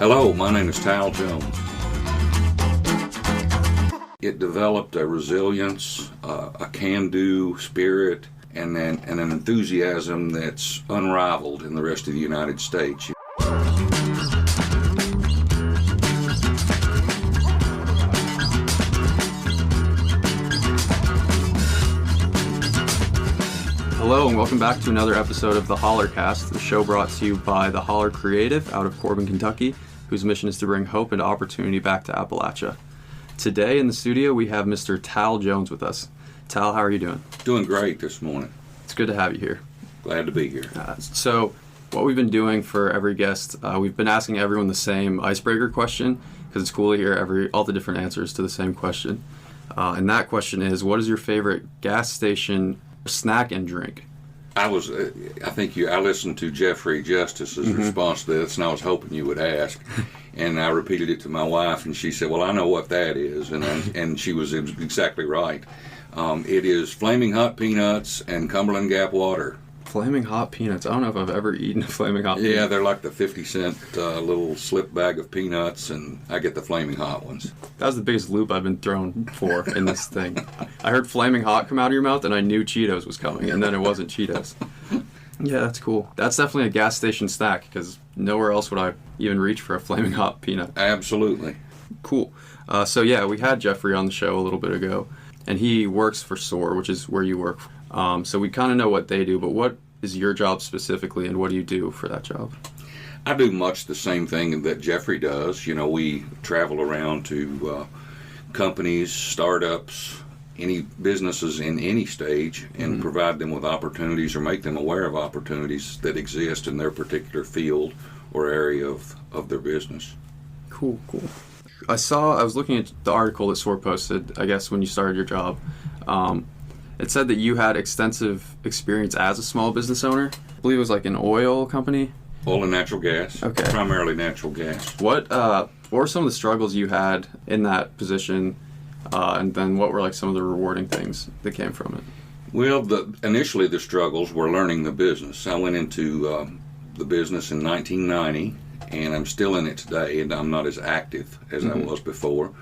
Hello, my name is Tal Jones. It developed a resilience, a can-do spirit, and an enthusiasm that's unrivaled in the rest of the United States. Hello and welcome back to another episode of the Hollercast, the show brought to you by the Holler Creative out of Corbin, Kentucky, whose mission is to bring hope and opportunity back to Appalachia. Today in the studio we have Mr. Tal Jones with us. Tal, how are you doing? Doing great this morning. It's good to have you here. Glad to be here. So what we've been doing for every guest, we've been asking everyone the same icebreaker question because it's cool to hear all the different answers to the same question. And that question is, what is your favorite gas station snack and drink? I listened to Jeffrey Justice's response to this, and I was hoping you would ask. And I repeated it to my wife, and she said, well, I know what that is. And she was exactly right. It is Flaming Hot Peanuts and Cumberland Gap water. Flaming Hot Peanuts. I don't know if I've ever eaten a Flaming Hot Peanut. Yeah, they're like the 50-cent little slip bag of peanuts, and I get the Flaming Hot ones. That was the biggest loop I've been thrown for in this thing. I heard Flaming Hot come out of your mouth, and I knew Cheetos was coming, and then it wasn't Cheetos. Yeah, that's cool. That's definitely a gas station snack, because nowhere else would I even reach for a Flaming Hot peanut. Absolutely. Cool. So yeah, we had Jeffrey on the show a little bit ago, and he works for SOAR, which is where you work. So we kind of know what they do, but what is your job specifically, and what do you do for that job? I do much the same thing that Jeffrey does. You know, we travel around to companies, startups, any businesses in any stage, and provide them with opportunities or make them aware of opportunities that exist in their particular field or area of their business. Cool. I was looking at the article that SOAR posted, I guess, when you started your job. It said that you had extensive experience as a small business owner. I believe it was like an oil company. Oil and natural gas. Okay. Primarily natural gas. What were some of the struggles you had in that position, and then what were like some of the rewarding things that came from it? Well, initially the struggles were learning the business. I went into the business in 1990, and I'm still in it today, and I'm not as active as I was before.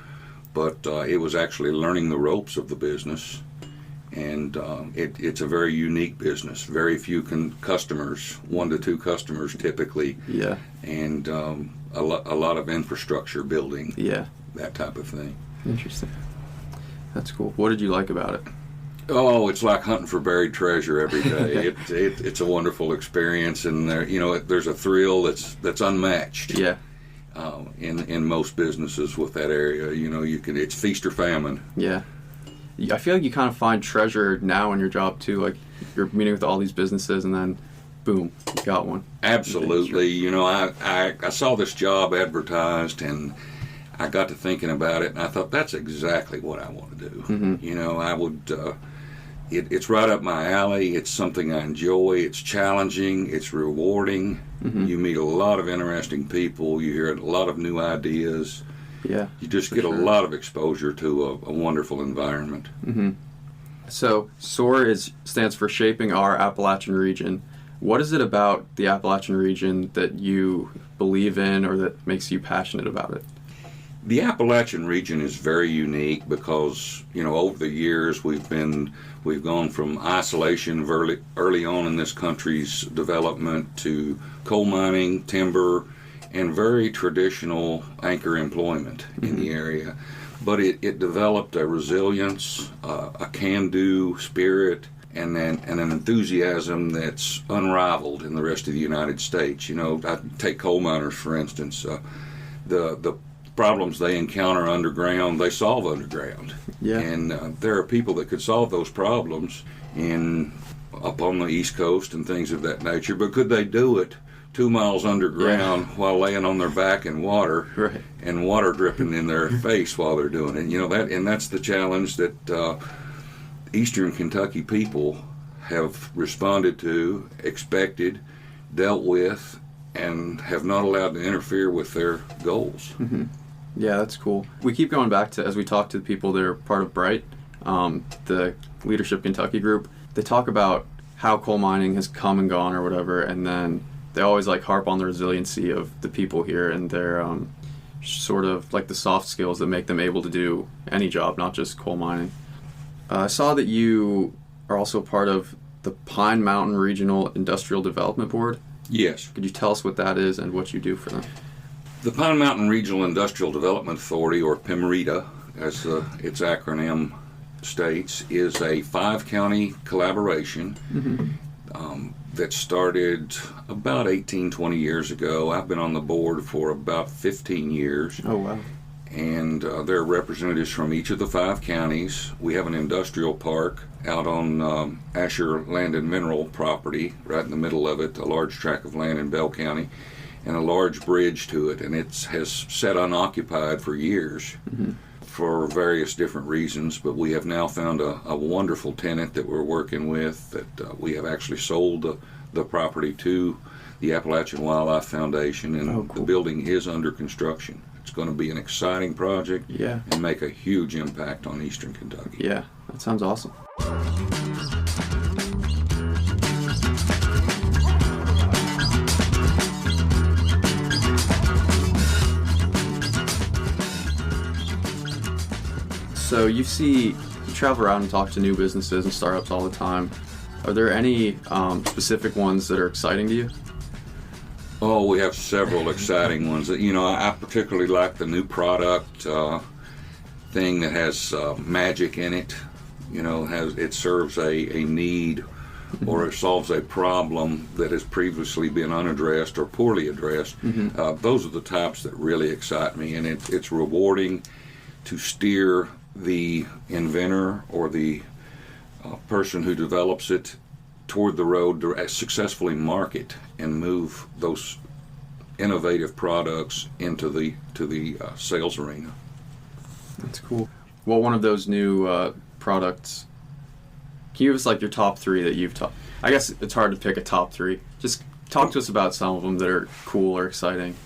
But it was actually learning the ropes of the business. And it's a very unique business. Very few customers, 1 to 2 customers typically. Yeah. And a lot of infrastructure building. Yeah. That type of thing. Interesting. That's cool. What did you like about it? Oh, it's like hunting for buried treasure every day. It's a wonderful experience, and there's a thrill that's unmatched. Yeah. In most businesses with that area, it's feast or famine. Yeah. I feel like you kind of find treasure now in your job too. Like you're meeting with all these businesses, and then, boom, you got one. Absolutely. I saw this job advertised, and I got to thinking about it, and I thought that's exactly what I want to do. I would. It's right up my alley. It's something I enjoy. It's challenging. It's rewarding. You meet a lot of interesting people. You hear a lot of new ideas. Yeah, you just get a lot of exposure to a wonderful environment. So SOAR stands for Shaping Our Appalachian Region. What is it about the Appalachian region that you believe in or that makes you passionate about it? The Appalachian region is very unique because, over the years we've gone from isolation early on in this country's development to coal mining, timber, and very traditional anchor employment in the area. But it developed a resilience, a can-do spirit, and an enthusiasm that's unrivaled in the rest of the United States. I take coal miners, for instance. The problems they encounter underground, they solve underground. Yeah. And there are people that could solve those problems up on the East Coast and things of that nature, but could they do it 2 miles underground while laying on their back in water, right, and water dripping in their face while they're doing it? And that's the challenge that Eastern Kentucky people have responded to, expected, dealt with, and have not allowed to interfere with their goals. Yeah, that's cool. We keep going back to, as we talk to the people that are part of BRIGHT, the Leadership Kentucky group, they talk about how coal mining has come and gone or whatever, and then they always like harp on the resiliency of the people here and their sort of like the soft skills that make them able to do any job, not just coal mining. I saw that you are also part of the Pine Mountain Regional Industrial Development Board. Yes. Could you tell us what that is and what you do for them? The Pine Mountain Regional Industrial Development Authority, or PIMREDA, as its acronym states, is a 5-county collaboration that started about 18-20 years ago. I've been on the board for about 15 years. Oh, wow. And there are representatives from each of the 5 counties. We have an industrial park out on Asher Land and Mineral property, right in the middle of it, a large tract of land in Bell County, and a large bridge to it, and it has sat unoccupied for years for various different reasons, but we have now found a wonderful tenant that we're working with, that we have actually sold the property to the Appalachian Wildlife Foundation, and the building is under construction. It's going to be an exciting project and make a huge impact on eastern Kentucky. Yeah, that sounds awesome. So you travel around and talk to new businesses and startups all the time. Are there any specific ones that are exciting to you? Oh, we have several exciting ones. You know, I particularly like the new product thing that has magic in it. You know, it serves a need or it solves a problem that has previously been unaddressed or poorly addressed. Those are the types that really excite me, and it's rewarding to steer the inventor or the person who develops it toward the road to successfully market and move those innovative products into the sales arena. That's cool. Well, one of those new products, can you give us like your top 3 that you've taught? I guess it's hard to pick a top 3. Just talk to us about some of them that are cool or exciting.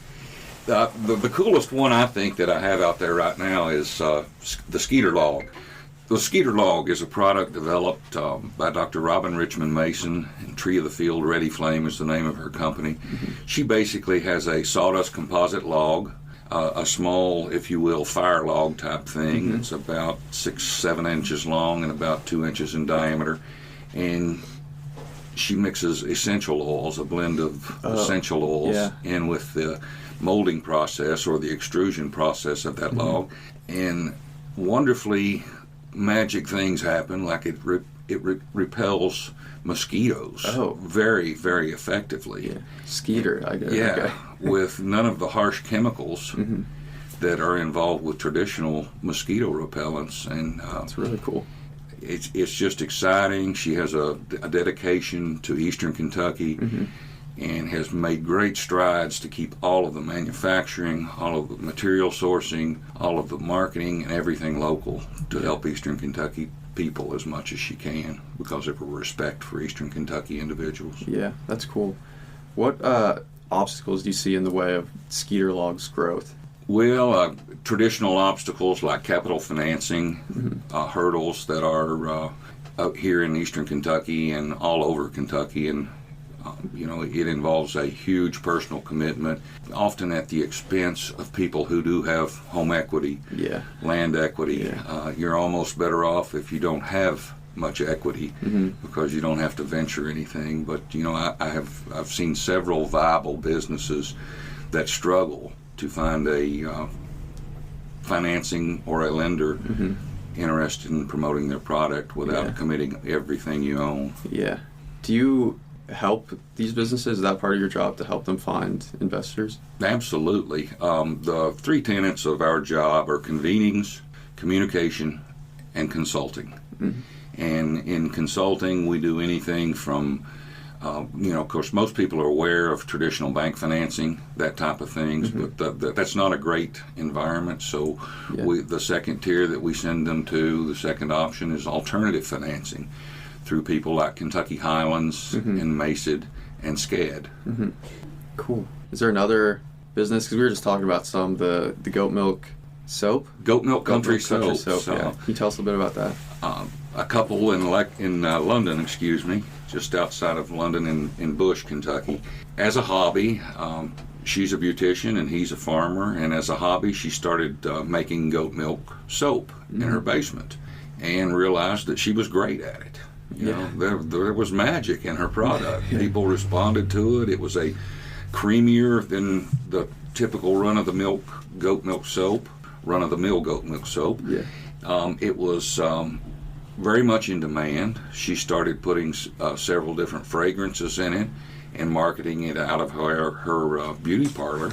The coolest one I think that I have out there right now is the Skeeter Log. The Skeeter Log is a product developed by Dr. Robin Richmond Mason, and Tree of the Field Ready Flame is the name of her company. She basically has a sawdust composite log, a small, if you will, fire log type thing. It's about 6-7 inches long and about 2 inches in diameter. And she mixes essential oils, a blend of essential oils, in with the molding process or the extrusion process of that log. And wonderfully magic things happen, like it repels mosquitoes very, very effectively. Skeeter, I guess. Yeah, with none of the harsh chemicals that are involved with traditional mosquito repellents. And that's really cool. It's just exciting. She has a dedication to eastern Kentucky and has made great strides to keep all of the manufacturing, all of the material sourcing, all of the marketing, and everything local to help eastern Kentucky people as much as she can because of her respect for eastern Kentucky individuals. Yeah, that's cool. What obstacles do you see in the way of Skeeter Log's growth? Well, traditional obstacles like capital financing, hurdles that are out here in eastern Kentucky and all over Kentucky, and you know, it involves a huge personal commitment, often at the expense of people who do have home equity, land equity. You're almost better off if you don't have much equity because you don't have to venture anything. But you know, I've seen several viable businesses that struggle to find a financing or a lender interested in promoting their product without committing everything you own. Yeah. Do you help these businesses? Is that part of your job, to help them find investors? Absolutely. The 3 tenets of our job are convenings, communication, and consulting. And in consulting, we do anything from, you know, of course, most people are aware of traditional bank financing, that type of things, but that's not a great environment. So the second tier that we send them to, the second option, is alternative financing through people like Kentucky Highlands and Macid and SCAD. Cool. Is there another business? Because we were just talking about the goat milk soap. Goat milk country soap. Yeah. Can you tell us a bit about that? a couple in London, just outside of London in Bush, Kentucky. As a hobby, she's a beautician and he's a farmer, and as a hobby, she started making goat milk soap in her basement, and realized that she was great at it. You know, there was magic in her product. People responded to it. It was a creamier than the typical run-of-the-mill goat milk soap. It was very much in demand. She started putting several different fragrances in it and marketing it out of her beauty parlor.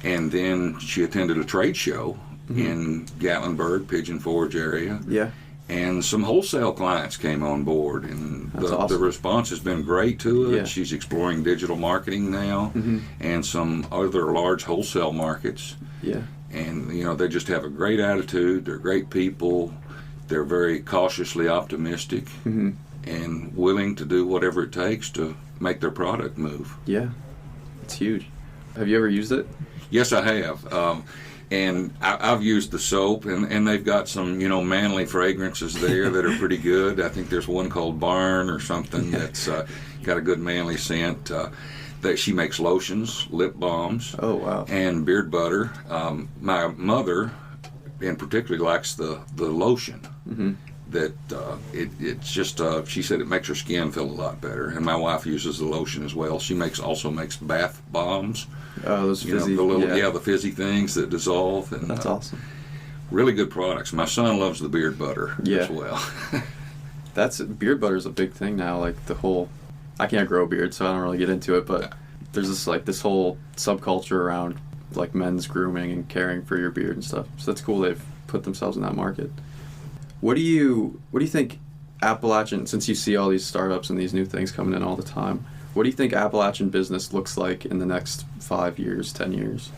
And then she attended a trade show in Gatlinburg, Pigeon Forge area. Yeah. And some wholesale clients came on board, and Awesome. The response has been great to it. Yeah. She's exploring digital marketing now and some other large wholesale markets. Yeah. And, you know, they just have a great attitude. They're great people. They're very cautiously optimistic and willing to do whatever it takes to make their product move. Yeah. It's huge. Have you ever used it? Yes, I have. And I've used the soap, and they've got some, you know, manly fragrances there that are pretty good. I think there's one called Barn or something that's got a good manly scent. That she makes lotions, lip balms, Oh, wow. and beard butter. My mother, in particular, likes the lotion. That it's just she said it makes her skin feel a lot better, and my wife uses the lotion as well. She also makes bath bombs. Those You know, fizzy, the little the fizzy things that dissolve, and That's awesome. really good products. My son loves the beard butter as well. Beard butter is a big thing now. Like the whole, I can't grow a beard, so I don't really get into it. But there's this whole subculture around like men's grooming and caring for your beard and stuff. So that's cool. They've put themselves in that market. What do you think Appalachian? Since you see all these startups and these new things coming in all the time, what do you think Appalachian business looks like in the next 5 years, 10 years?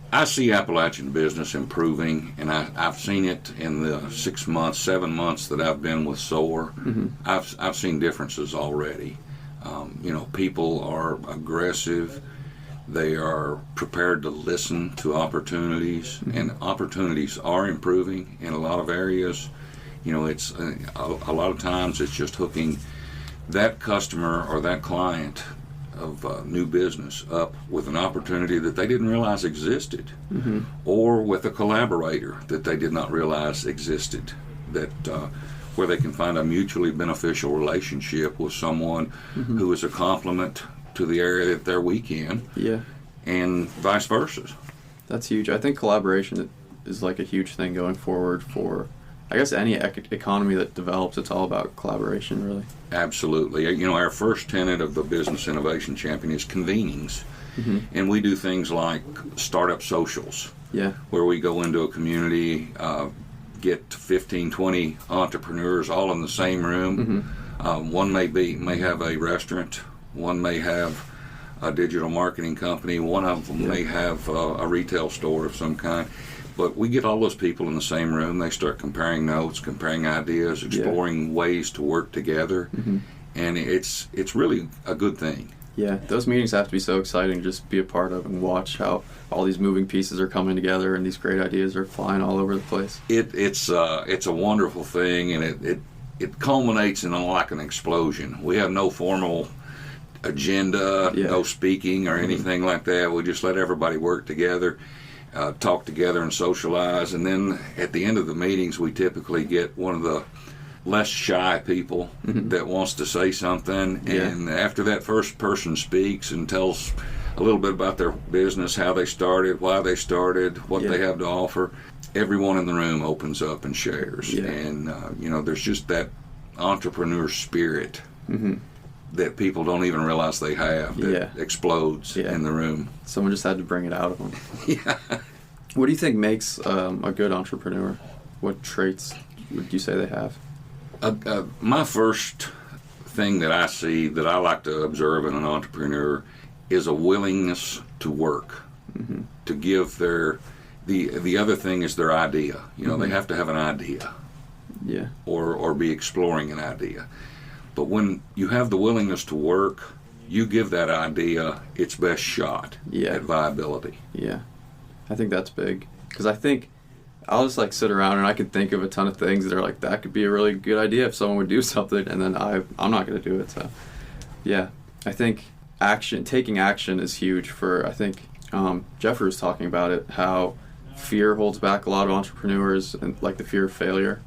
I see Appalachian business improving, and I've seen it in the 6 months, 7 months that I've been with SOAR. I've seen differences already. You know, people are aggressive. They are prepared to listen to opportunities, and opportunities are improving in a lot of areas. You know, it's a lot of times it's just hooking that customer or that client of new business up with an opportunity that they didn't realize existed, or with a collaborator that they did not realize existed, that where they can find a mutually beneficial relationship with someone who is a complement to the area that they're weak in, and vice versa. That's huge. I think collaboration is like a huge thing going forward for, I guess, any economy that develops. It's all about collaboration, really. Absolutely. You know, our first tenet of the Business Innovation Champion is convenings. And we do things like startup socials, where we go into a community, get 15, 20 entrepreneurs all in the same room. One may have a restaurant, one may have a digital marketing company, one of them may have a retail store of some kind. But we get all those people in the same room. They start comparing notes, comparing ideas, exploring ways to work together, and it's really a good thing. Yeah, those meetings have to be so exciting. Just be a part of and watch how all these moving pieces are coming together and these great ideas are flying all over the place. It's a wonderful thing, and it culminates in like an explosion. We have no formal agenda, no speaking or anything like that. We just let everybody work together. Talk together and socialize, and then at the end of the meetings we typically get one of the less shy people that wants to say something, and after that first person speaks and tells a little bit about their business, how they started, why they started, what they have to offer, everyone in the room opens up and shares, and you know, there's just that entrepreneur spirit that people don't even realize they have, that explodes in the room. Someone just had to bring it out of them. What do you think makes a good entrepreneur? What traits would you say they have? My first thing that I see that I like to observe in an entrepreneur is a willingness to work, to give the other thing is their idea. You know, they have to have an idea, or be exploring an idea. But when you have the willingness to work, you give that idea its best shot at viability. Yeah, I think that's big, because I think I'll just like sit around and I can think of a ton of things that are like, that could be a really good idea if someone would do something, and then I'm not going to do it. So yeah, I think taking action is huge for, I think Jeffrey was talking about it, how fear holds back a lot of entrepreneurs, and like the fear of failure.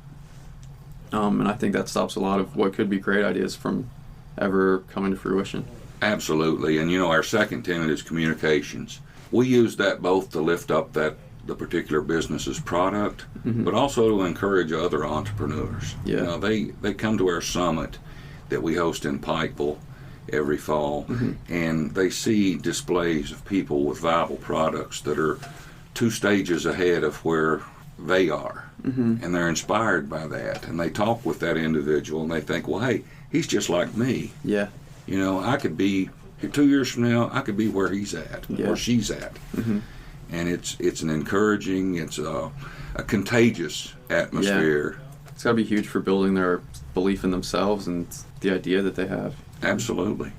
And I think that stops a lot of what could be great ideas from ever coming to fruition. Absolutely. And our second tenet is communications. We use that both to lift up the particular business's product, but also to encourage other entrepreneurs. Yeah. They come to our summit that we host in Pikeville every fall, and they see displays of people with viable products that are 2 stages ahead of where they are. And they're inspired by that, and they talk with that individual, and they think, well, hey, he's just like me. Yeah. I could be 2 years from now, I could be where he's at, or she's at. And it's an encouraging, it's a contagious atmosphere. Yeah. It's got to be huge for building their belief in themselves and the idea that they have. Absolutely.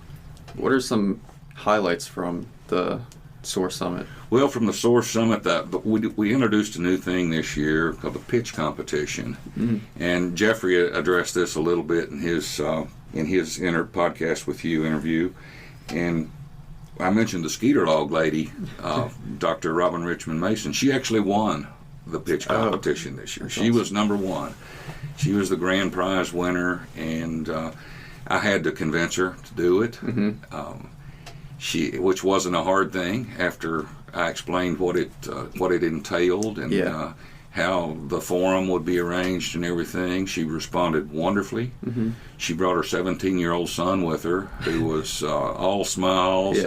What are some highlights from the SOAR Summit? Well, from the SOAR Summit, we introduced a new thing this year called the pitch competition. And Jeffrey addressed this a little bit in his podcast with you interview. And I mentioned the Skeeter Log lady, Dr. Robin Richmond Mason. She actually won the pitch competition this year. She was number 1. She was the grand prize winner, and I had to convince her to do it. Which wasn't a hard thing after I explained what it entailed and how the forum would be arranged and everything. She responded wonderfully. She brought her 17-year-old son with her, who was all smiles.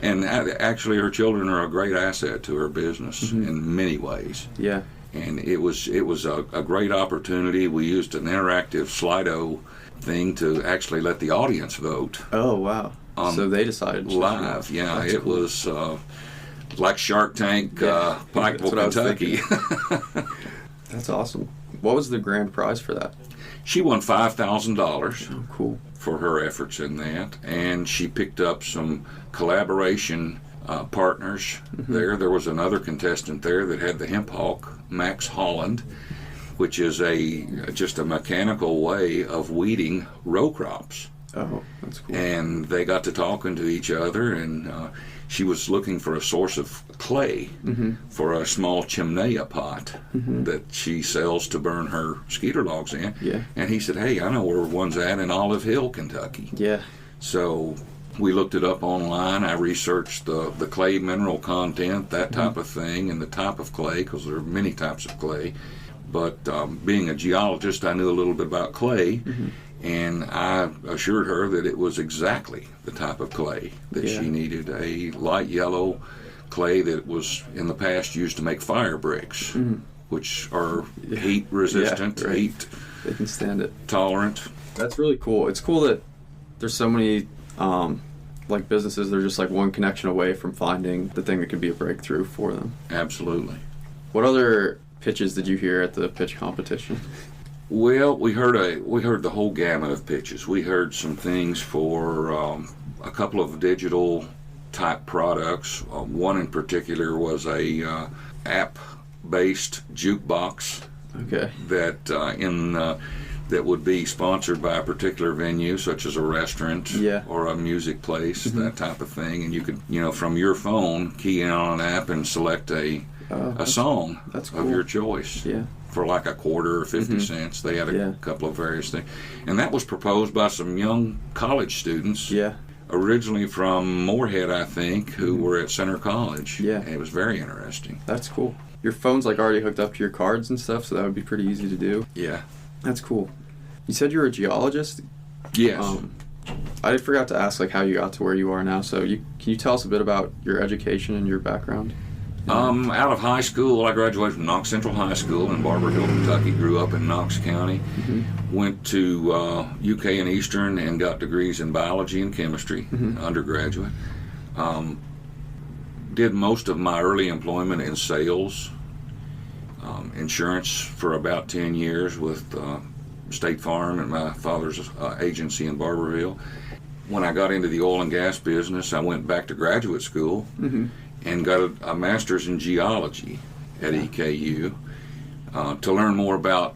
And actually, her children are a great asset to her business in many ways. Yeah. And it was a great opportunity. We used an interactive Slido thing to actually let the audience vote. Oh, wow. So they decided live. Yeah, that's cool. Was like Shark Tank, Pikeville, Kentucky. That's awesome. What was the grand prize for that? She won $5,000. Oh, cool. For her efforts in that, and she picked up some collaboration partners there. There was another contestant there that had the hemp hawk, Max Holland, which is just a mechanical way of weeding row crops. Oh, that's cool. And they got to talking to each other, and she was looking for a source of clay for a small chimenea pot that she sells to burn her skeeter logs in. Yeah. And he said, hey, I know where one's at in Olive Hill, Kentucky. Yeah. So we looked it up online. I researched the clay mineral content, that type of thing, and the type of clay, because there are many types of clay. But being a geologist, I knew a little bit about clay. And I assured her that it was exactly the type of clay that she needed, a light yellow clay that was in the past used to make fire bricks, which are heat resistant, heat they can stand it, tolerant. That's really cool. It's cool that there's so many like businesses that are just like one connection away from finding the thing that could be a breakthrough for them. Absolutely. What other pitches did you hear at the pitch competition? Well, we heard the whole gamut of pitches. We heard some things for a couple of digital type products. One in particular was a app-based jukebox. Okay. That would be sponsored by a particular venue, such as a restaurant or a music place, that type of thing. And you could, from your phone, key in on an app and select a song of your choice. Yeah. For like a quarter or 50 cents. They had a couple of various things. And that was proposed by some young college students. Yeah. Originally from Moorhead, I think, who were at Center College. Yeah. And it was very interesting. That's cool. Your phone's like already hooked up to your cards and stuff, so that would be pretty easy to do. Yeah. That's cool. You said you're a geologist? Yes. I forgot to ask like how you got to where you are now, so can you tell us a bit about your education and your background? Out of high school, I graduated from Knox Central High School in Barber Hill, Kentucky. Grew up in Knox County. Went to UK and Eastern and got degrees in biology and chemistry, undergraduate. Did most of my early employment in sales, insurance for about 10 years with State Farm and my father's agency in Barberville. When I got into the oil and gas business, I went back to graduate school and got a master's in geology at EKU, to learn more about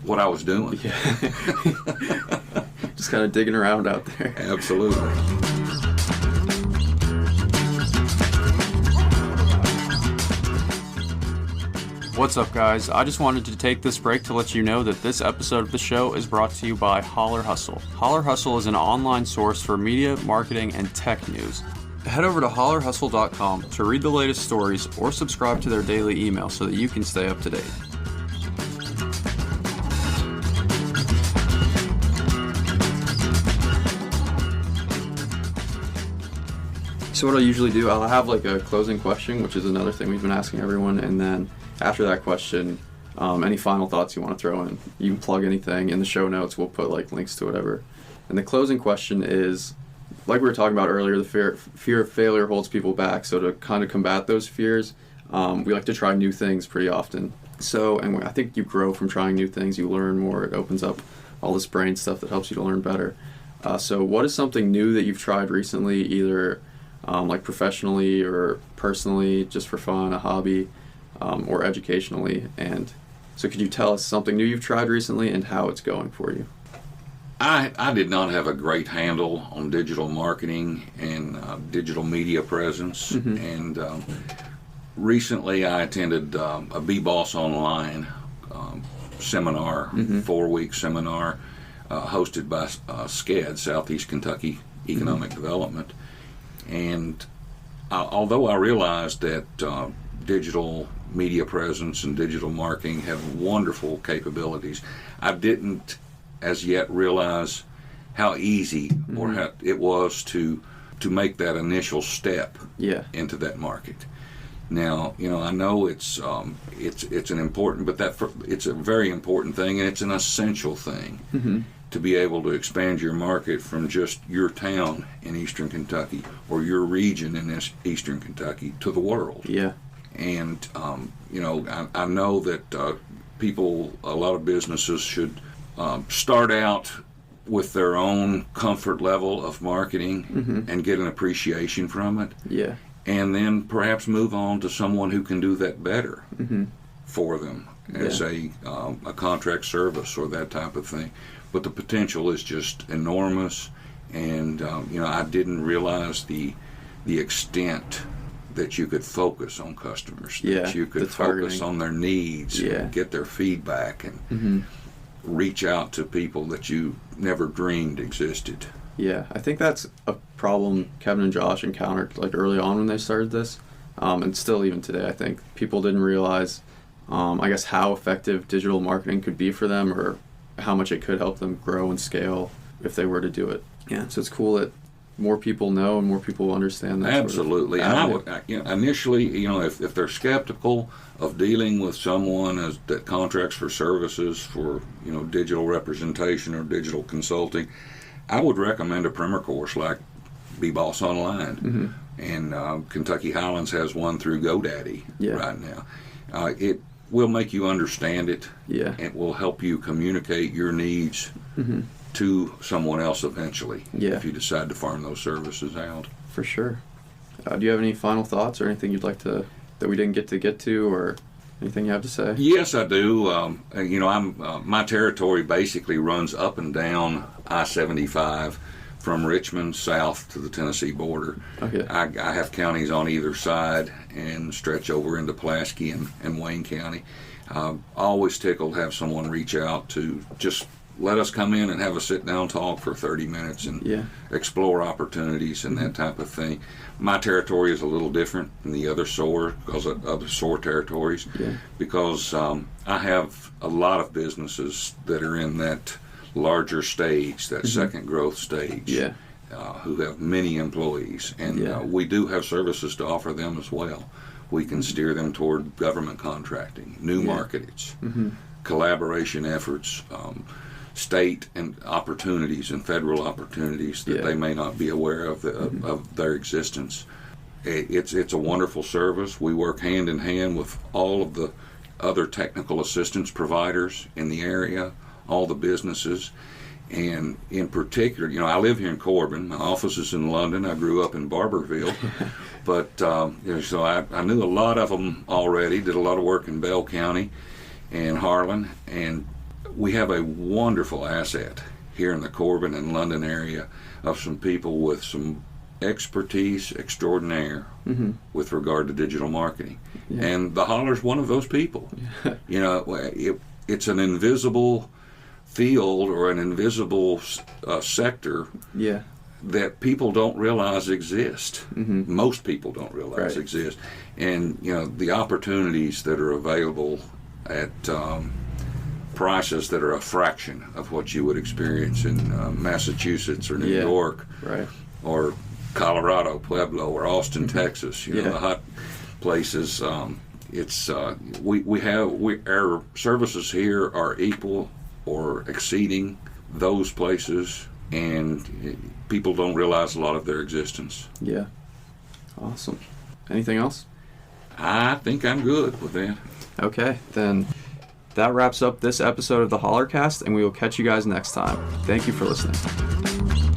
what I was doing. Yeah. Just kind of digging around out there. Absolutely. What's up, guys? I just wanted to take this break to let you know that this episode of the show is brought to you by Holler Hustle. Holler Hustle is an online source for media, marketing, and tech news. Head over to hollerhustle.com to read the latest stories or subscribe to their daily email so that you can stay up to date. So what I usually do, I'll have like a closing question, which is another thing we've been asking everyone, and then after that question, any final thoughts you want to throw in. You can plug anything in the show notes. We'll put like links to whatever. And the closing question is, like we were talking about earlier, the fear of failure holds people back. So to kind of combat those fears, we like to try new things pretty often. So, and I think you grow from trying new things. You learn more. It opens up all this brain stuff that helps you to learn better. So what is something new that you've tried recently, either like professionally or personally, just for fun, a hobby? Or educationally, and so could you tell us something new you've tried recently and how it's going for you? I did not have a great handle on digital marketing and digital media presence, and recently I attended a BBoss Online seminar, 4-week seminar hosted by SCED, Southeast Kentucky Economic Development, and although I realized that digital media presence and digital marketing have wonderful capabilities, I didn't as yet realize how easy or how it was to make that initial step into that market. Now, I know it's an important, but it's a very important thing, and it's an essential thing to be able to expand your market from just your town in Eastern Kentucky or your region in Eastern Kentucky to the world. Yeah. And, I know that a lot of businesses should start out with their own comfort level of marketing and get an appreciation from it. Yeah. And then perhaps move on to someone who can do that better for them as a contract service or that type of thing. But the potential is just enormous. And, I didn't realize the extent that you could focus on customers, that you could focus on their needs, and get their feedback, and reach out to people that you never dreamed existed. Yeah, I think that's a problem Kevin and Josh encountered like early on when they started this, and still even today. I think people didn't realize, I guess, how effective digital marketing could be for them, or how much it could help them grow and scale if they were to do it. Yeah, so it's cool that more people know and more people understand that. Absolutely. Sort of and I would, initially, if they're skeptical of dealing with someone that contracts for services for, digital representation or digital consulting, I would recommend a primer course like BBoss Online. And Kentucky Highlands has one through GoDaddy right now. It will make you understand it. Yeah. It will help you communicate your needs to someone else eventually if you decide to farm those services out. For sure. Do you have any final thoughts or anything you'd like to, that we didn't get to, or anything you have to say? Yes, I do. My territory basically runs up and down I-75 from Richmond south to the Tennessee border. Okay. I have counties on either side and stretch over into Pulaski and Wayne County. Always tickled to have someone reach out to just let us come in and have a sit-down talk for 30 minutes and explore opportunities and that type of thing. My territory is a little different than the other SOAR, because of other SOAR territories, because I have a lot of businesses that are in that larger stage, that second growth stage, who have many employees. And we do have services to offer them as well. We can steer them toward government contracting, new markets, collaboration efforts, state and opportunities and federal opportunities that they may not be aware of their existence. It's a wonderful service. We work hand in hand with all of the other technical assistance providers in the area, all the businesses, and in particular, I live here in Corbin. My office is in London. I grew up in Barberville, but so I knew a lot of them already. Did a lot of work in Bell County, and Harlan, and we have a wonderful asset here in the Corbin and London area of some people with some expertise extraordinaire with regard to digital marketing. Yeah. And the Holler's one of those people. You know, it's an invisible field or an invisible sector that people don't realize exist. Most people don't realize exist. And, you know, the opportunities that are available at prices that are a fraction of what you would experience in Massachusetts or New York or Colorado, Pueblo, or Austin, Texas. You know, the hot places. Our services here are equal or exceeding those places, and people don't realize a lot of their existence. Yeah. Awesome. Anything else? I think I'm good with that. Okay, then that wraps up this episode of the Hollercast, and we will catch you guys next time. Thank you for listening.